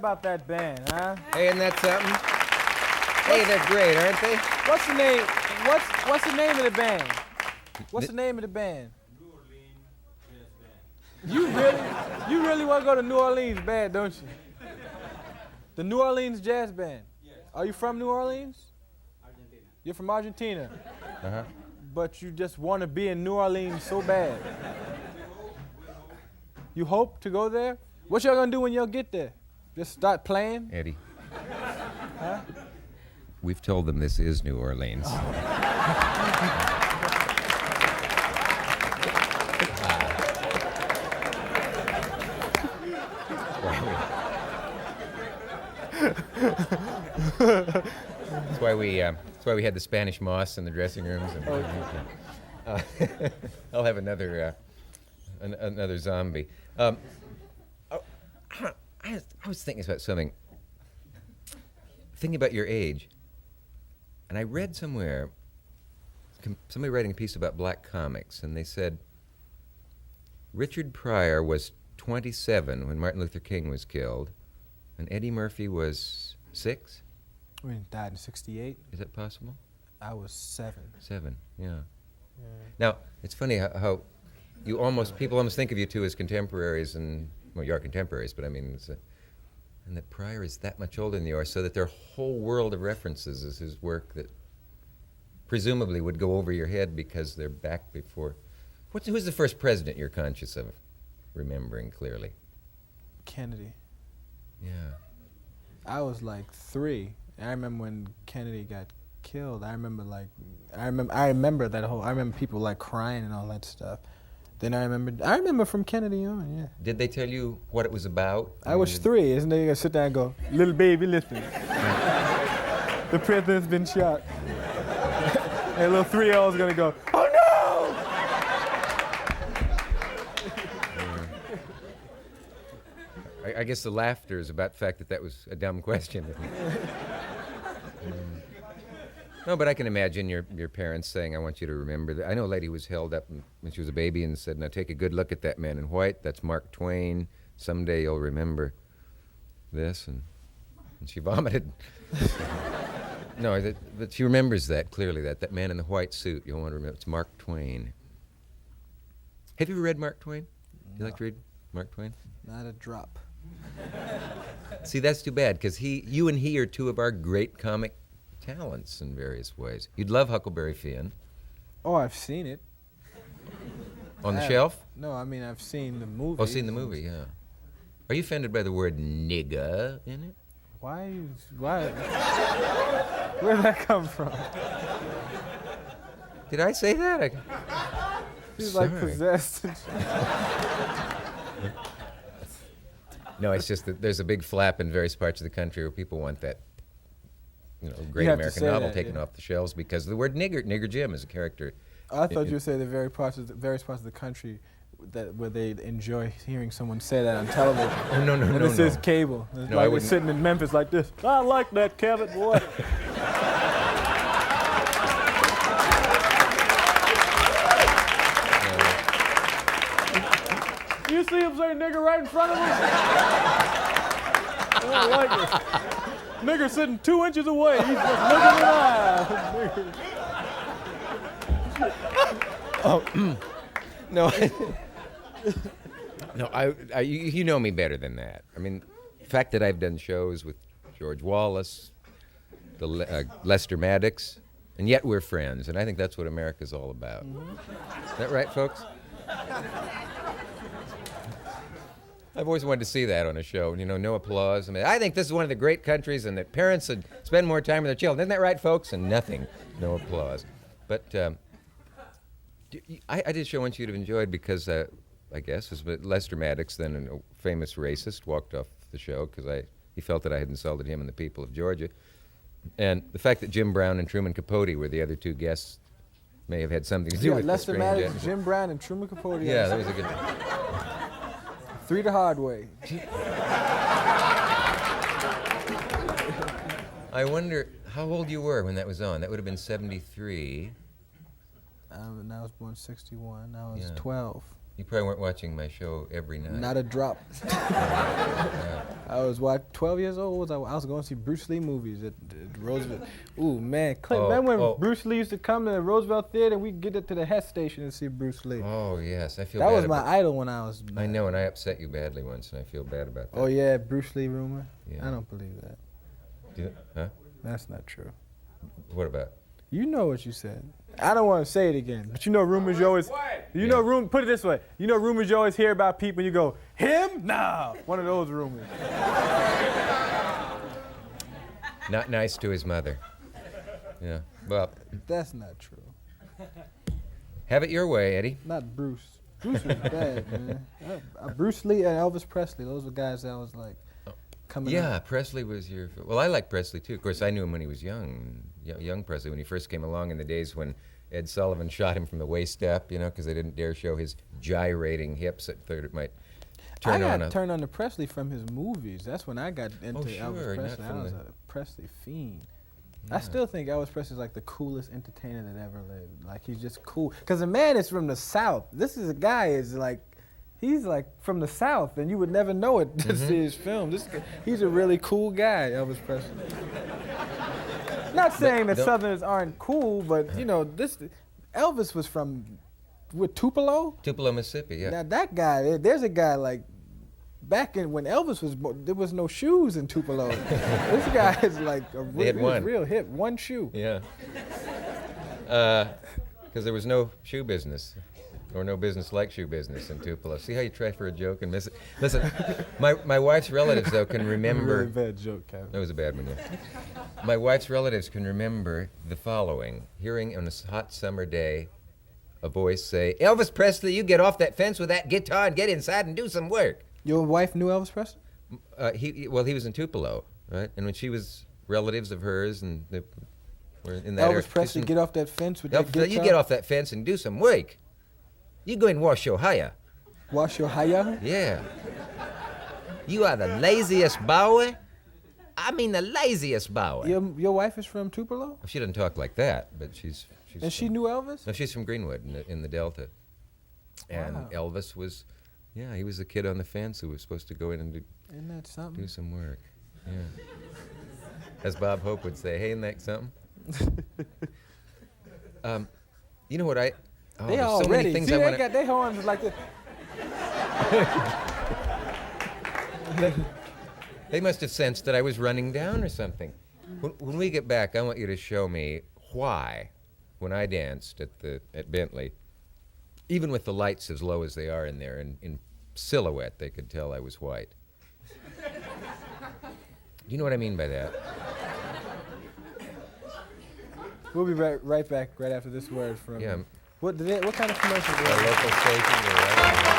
about that band, huh? Hey, isn't that something? Hey, they're great, aren't they? What's the name? What's the name of the band? What's the name of the band? New Orleans Jazz Band. You really want to go to New Orleans band, don't you? The New Orleans Jazz Band. Yes. Are you from New Orleans? Argentina. You're from Argentina, Uh-huh. but you just want to be in New Orleans so bad. We hope. You hope to go there? What y'all gonna do when y'all get there? Just start playing? Eddie. Huh? We've told them this is New Orleans. That's why we had the Spanish moss in the dressing rooms. And, I'll have another zombie. I was thinking about something. Thinking about your age, and I read somewhere somebody writing a piece about black comics, and they said Richard Pryor was 27 when Martin Luther King was killed, and Eddie Murphy was 6? We died in '68. Is that possible? I was 7. 7, yeah. Now, it's funny how people almost think of you two as contemporaries, and, well, you are contemporaries, but I mean, and that Pryor is that much older than you are, so that their whole world of references is his work that presumably would go over your head because they're back before. Who's the first president you're conscious of remembering clearly? Kennedy. Yeah. I was like 3. I remember when Kennedy got killed. I remember people like crying and all that stuff. Then I remember from Kennedy on, yeah. Did they tell you what it was about? I was 3, isn't it? You gotta sit down and go, little baby, listen. The president's been shot. And little 3-year-old's gonna go, oh no! I guess the laughter is about the fact that was a dumb question. No, but I can imagine your parents saying, I want you to remember that. I know a lady was held up when she was a baby and said, now take a good look at that man in white. That's Mark Twain. Someday you'll remember this. And she vomited. No, but she remembers that clearly, that man in the white suit. You'll want to remember. It's Mark Twain. Have you ever read Mark Twain? Do you like to read Mark Twain? Not a drop. See, that's too bad, because you and he are two of our great comic talents in various ways. You'd love Huckleberry Finn. Oh, I've seen it. On the shelf? No, I mean, I've seen the movie. Oh, seen the movie, yeah. Are you offended by the word nigga in it? Why? Where'd that come from? Did I say that? She's like possessed. No, it's just that there's a big flap in various parts of the country where people want that, great You have to American say novel that, taken yeah. off the shelves because of the word nigger. Nigger Jim is a character. I thought you would say the various parts of the country where they enjoy hearing someone say that on television. Oh, no. And this is cable. It's No, I like we're wouldn't. sitting in Memphis like this. I like that, Cavett, boy. You see him say nigger right in front of us? I don't like it. Nigger sitting 2 inches away. He's just looking at Oh, no. No, you know me better than that. I mean, the fact that I've done shows with George Wallace, Lester Maddox, and yet we're friends, and I think that's what America's all about. Mm-hmm. Is that right, folks? I've always wanted to see that on a show, no applause. I mean, I think this is one of the great countries and that parents should spend more time with their children. Isn't that right, folks? And nothing, no applause. But I did a show once you'd have enjoyed because, I guess, was Lester Maddox, then a famous racist, walked off the show because he felt that I had insulted him and the people of Georgia. And the fact that Jim Brown and Truman Capote were the other 2 guests may have had something to do with Lester the Maddox, strange Jim Brown, and Truman Capote. Yeah, that was a good 3 the hard way. I wonder how old you were when that was on. That would have been 73. And I was born 61. I was Yeah. 12. You probably weren't watching my show every night. Not a drop. I was 12 years old. I was going to see Bruce Lee movies at Roosevelt. Ooh, man. Clint, remember when Bruce Lee used to come to the Roosevelt Theater and we'd get to the Hess station and see Bruce Lee? Oh, yes. I feel that bad was my idol when I was... I know, and I upset you badly once, and I feel bad about that. Oh, yeah, Bruce Lee rumor? Yeah. I don't believe that. Huh? That's not true. What about? You know what you said. I don't want to say it again, but you know rumors you always... You know, put it this way. You know rumors you always hear about people, you go, him? Nah. One of those rumors. Not nice to his mother. Yeah, well... That's not true. Have it your way, Eddie. Not Bruce. Bruce was bad, man. Bruce Lee and Elvis Presley, those were guys that was like coming up. Yeah, Presley was your... Well, I like Presley, too. Of course, I knew him when he was young. Young Presley, when he first came along in the days when Ed Sullivan shot him from the waist up, you know, because they didn't dare show his gyrating hips at third. It might turn on. I got turned on to Presley from his movies. That's when I got into Elvis Presley. Not from I was a Presley fiend. Yeah. I still think Elvis Presley's like the coolest entertainer that ever lived. Like, he's just cool. Because the man is from the South. This is a guy is like, he's like from the South, and you would never know it to see his film. He's a really cool guy, Elvis Presley. Not saying that Southerners aren't cool, but you know, Elvis was from Tupelo? Tupelo, Mississippi, yeah. Now that guy, there's a guy like, back in when Elvis was born, there was no shoes in Tupelo. This guy is like real hip, one shoe. Yeah. Because there was no shoe business. Or no business like shoe business in Tupelo. See how you try for a joke and miss it? Listen, my wife's relatives, though, can remember... Really bad joke, Cavett. That was a bad one, yeah. My wife's relatives can remember the following. Hearing on a hot summer day a voice say, Elvis Presley, you get off that fence with that guitar and get inside and do some work. Your wife knew Elvis Presley? He was in Tupelo, right? And when she was relatives of hers and they were in that area... Elvis Presley, get off that fence with that guitar? You get off that fence and do some work. You go and wash your hair. Wash your hair? Yeah. You are the laziest boy. I mean the laziest boy. Your wife is from Tupelo? She doesn't talk like that, but she's and she knew Elvis? No, she's from Greenwood in the Delta. And Elvis was, he was the kid on the fence who was supposed to go in and do some work. Yeah. As Bob Hope would say, hey, isn't that something? You know what they all so ready. Many things See, I they wanna... got their horns like this. They must have sensed that I was running down or something. When we get back, I want you to show me why, when I danced at Bentley, even with the lights as low as they are in there, in silhouette, they could tell I was white. Do you know what I mean by that? We'll be right back right after this word from... Yeah. What kind of commercial? A local station.